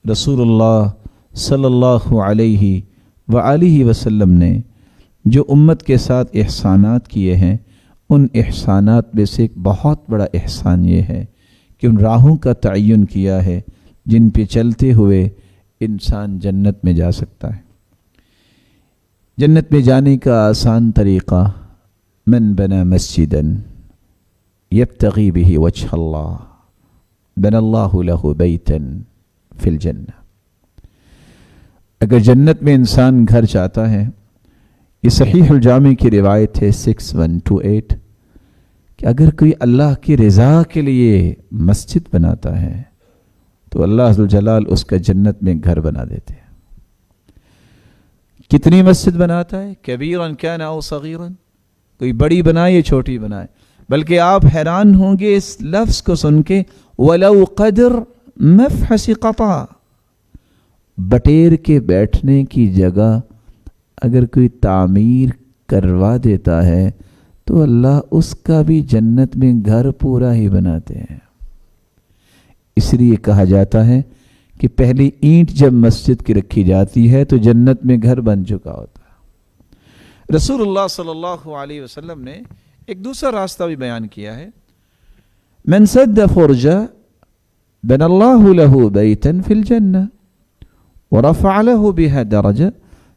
رسول اللہ صلی اللہ علیہ وآلہ وسلم نے جو امت کے ساتھ احسانات کیے ہیں، ان احسانات میں سے ایک بہت بڑا احسان یہ ہے کہ ان راہوں کا تعین کیا ہے جن پہ چلتے ہوئے انسان جنت میں جا سکتا ہے۔ جنت میں جانے کا آسان طریقہ من بنا مسجدا یبتغی بہ وجہ اللہ بنى اللہ لہ بیتا فی الجنہ۔ اگر جنت میں انسان گھر چاہتا ہے، یہ صحیح الجامع کی روایت ہے 6128 کہ اگر کوئی اللہ کی رضا کے لیے مسجد بناتا ہے تو اللہ عز و جلال اس کا جنت میں گھر بنا دیتے ہیں۔ کتنی مسجد بناتا ہے؟ کبیراً کان او صغیراً، کوئی بڑی بنائے یا چھوٹی بنائے، بلکہ آپ حیران ہوں گے اس لفظ کو سن کے، وَلَوْ قَدْرْ مَفْحَسِ قَطَعَ، بٹیر کے بیٹھنے کی جگہ اگر کوئی تعمیر کروا دیتا ہے تو اللہ اس کا بھی جنت میں گھر پورا ہی بناتے ہیں۔ اس لیے کہا جاتا ہے کہ پہلی اینٹ جب مسجد کی رکھی جاتی ہے تو جنت میں گھر بن چکا ہوتا ہے۔ رسول اللہ صلی اللہ علیہ وسلم نے ایک دوسرا راستہ بھی بیان کیا ہے، من سد فرجہ بنى اللہ لہ بیتا فی الجنہ ورفع لہ بہا درجہ،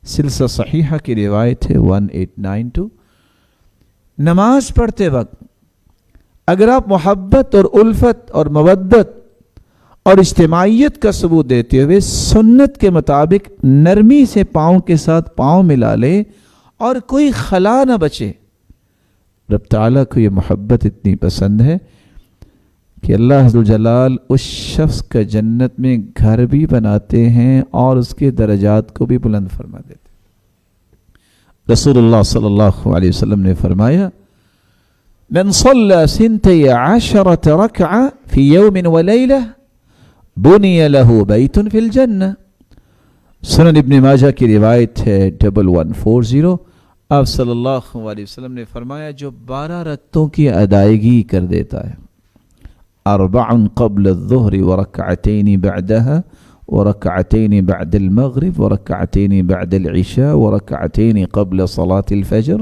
سلسلہ صحیحہ کی روایت ہے 1892۔ نماز پڑھتے وقت اگر آپ محبت اور الفت اور مودت اور اجتماعیت کا ثبوت دیتے ہوئے سنت کے مطابق نرمی سے پاؤں کے ساتھ پاؤں ملا لے اور کوئی خلا نہ بچے، رب تعالیٰ کو یہ محبت اتنی پسند ہے کہ اللہ عز و جلال اس شخص کا جنت میں گھر بھی بناتے ہیں اور اس کے درجات کو بھی بلند فرما دیتے ہیں۔ رسول اللہ صلی اللہ علیہ وسلم نے فرمایا، من صلی 12 رکعہ فی یوم ولیلہ بنی لہ بیت فی الجنہ۔ سنن ابن ماجہ کی روایت ہے 1140۔ آپ صلی اللہ علیہ وسلم نے فرمایا، جو 12 رکعتوں کی ادائیگی کر دیتا ہے، 4 قبل الظہر ورکعتین بعدها ورکعتین بعد المغرب ورکعتین بعد العشاء ورکعتین قبل صلاة الفجر،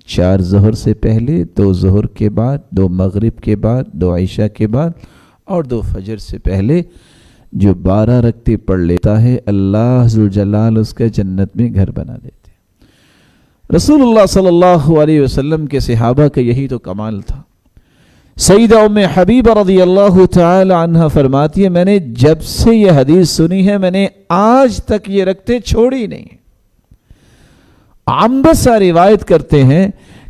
4 ظہر سے پہلے، 2 ظہر کے بعد، 2 مغرب کے بعد، 2 عشاء کے بعد اور 2 فجر سے پہلے جو 12 رکعتیں پڑھ لیتا ہے، اللہ ذو الجلال اس کا جنت میں گھر بنا دیتے ہیں۔ رسول اللہ صلی اللہ علیہ وسلم کے صحابہ کا یہی تو کمال تھا۔ سیدہ ام حبیبہ رضی اللہ تعالی عنہ فرماتی ہے، میں نے جب سے یہ حدیث سنی ہے میں نے آج تک یہ رکعتیں چھوڑی نہیں۔ عنبسہ روایت کرتے ہیں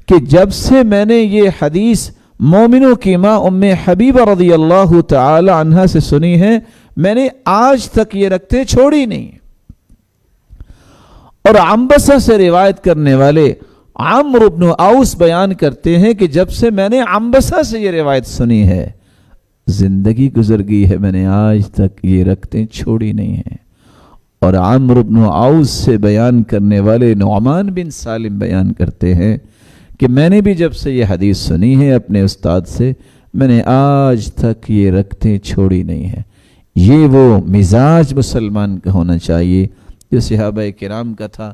کہ جب سے میں نے یہ حدیث مومنوں کی ماں ام حبیبہ رضی اللہ تعالی عنہ سے سنی ہے، میں نے آج تک یہ رکعتیں چھوڑی نہیں۔ اور عنبسہ سے روایت کرنے والے عمرو بن اوس بیان کرتے ہیں کہ جب سے میں نے عنبسہ سے یہ روایت سنی ہے، زندگی گزر گئی ہے، میں نے آج تک یہ رکعتیں چھوڑی نہیں ہیں۔ اور عمرو بن اوس سے بیان کرنے والے نعمان بن سالم بیان کرتے ہیں کہ میں نے بھی جب سے یہ حدیث سنی ہے اپنے استاد سے، میں نے آج تک یہ رکعتیں چھوڑی نہیں ہیں۔ یہ وہ مزاج مسلمان کا ہونا چاہیے جو صحابہ کرام کا تھا۔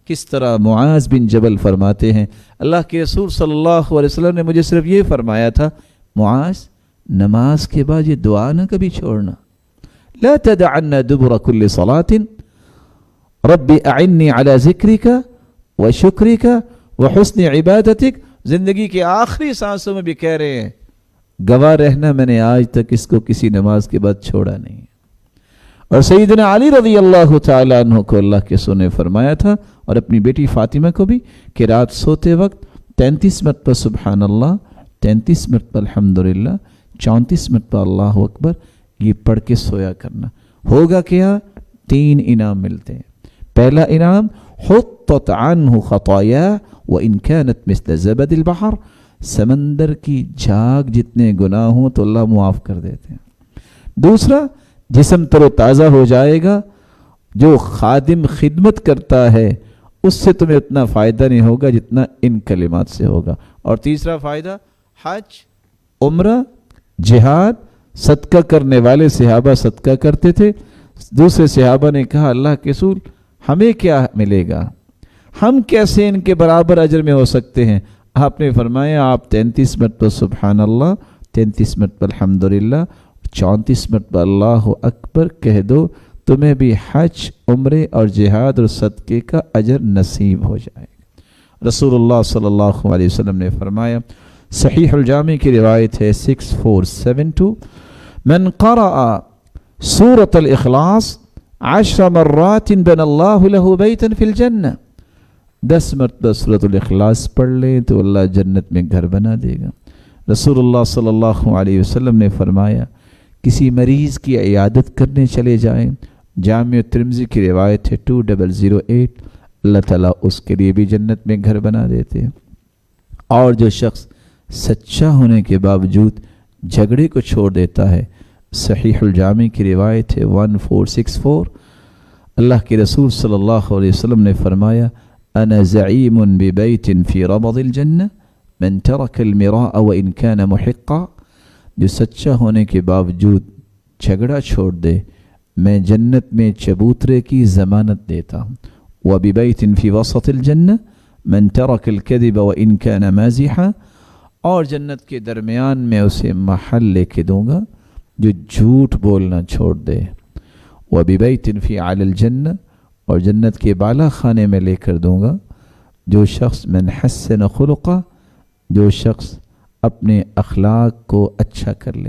کس طرح معاذ بن جبل فرماتے ہیں، اللہ کے رسول صلی اللہ علیہ وسلم نے مجھے صرف یہ فرمایا تھا، معاذ نماز کے بعد یہ دعا نہ کبھی چھوڑنا، لا تدعن دبر كل صلاة رب اعنی علی ذکرک وشکرک وحسن عبادتک۔ زندگی کے آخری سانسوں میں بھی کہہ رہے ہیں، گواہ رہنا میں نے آج تک اس کو کسی نماز کے بعد چھوڑا نہیں۔ اور سیدنا علی رضی اللہ تعالیٰ عنہ کو اللہ کے رسول نے فرمایا تھا، اور اپنی بیٹی فاطمہ کو بھی، کہ رات سوتے وقت 33 مرتبہ سبحان اللہ، 33 مرتبہ الحمدللہ، 34 مرتبہ اللہ اکبر یہ پڑھ کے سویا کرنا۔ ہوگا کیا؟ 3 انعام ملتے ہیں۔ پہلا انعام، حطت عنہ خطایا وان كانت مثل زبد البحر، سمندر کی جھاگ جتنے گناہ ہوں تو اللہ معاف کر دیتے ہیں۔ دوسرا، جسم تر و تازہ ہو جائے گا۔ جو خادم خدمت کرتا ہے اس سے تمہیں اتنا فائدہ نہیں ہوگا جتنا ان کلمات سے ہوگا۔ اور تیسرا فائدہ، حج، عمرہ، جہاد، صدقہ کرنے والے صحابہ صدقہ کرتے تھے، دوسرے صحابہ نے کہا اللہ کے رسول ہمیں کیا ملے گا، ہم کیسے ان کے برابر اجر میں ہو سکتے ہیں؟ آپ نے فرمایا آپ 33 مرتبہ سبحان اللہ، 33 مرتبہ الحمدللہ، 34 مرتبہ اللہ اکبر کہہ دو، تمہیں بھی حج، عمرے اور جہاد اور صدقے کا اجر نصیب ہو جائے گا۔ رسول اللہ صلی اللہ علیہ وسلم نے فرمایا، صحیح الجامع کی روایت ہے 6472، من قرأ سورة الاخلاص 10 مرات بن اللہ له بیتا فی الجنہ، 10 مرتبہ سورۃ الاخلاص پڑھ لیں تو اللہ جنت میں گھر بنا دے گا۔ رسول اللہ صلی اللہ علیہ وسلم نے فرمایا، کسی مریض کی عیادت کرنے چلے جائیں، جامع ترمذی کی روایت ہے 2008، اللہ تعالیٰ اس کے لیے بھی جنت میں گھر بنا دیتے ہیں۔ اور جو شخص سچا ہونے کے باوجود جھگڑے کو چھوڑ دیتا ہے، صحیح الجامع کی روایت ہے 1464، اللہ کے رسول صلی اللہ علیہ وسلم نے فرمایا، انا زعیم ببیت فی ربض الجنہ من ترک المراء وان کان محقا، جو سچا ہونے کے باوجود جھگڑا چھوڑ دے میں جنت میں چبوترے کی ضمانت دیتا ہوں۔ وببیت فی وسط الجنہ من ترک الکذب وان کان مازحا، اور جنت کے درمیان میں اسے محل لے کے دوں گا جو جھوٹ بولنا چھوڑ دے۔ وببیت فی اعلی الجنہ، اور جنت کے بالا خانے میں لے کر دوں گا جو شخص من حسن خلقہ، جو شخص اپنے اخلاق کو اچھا کر لے۔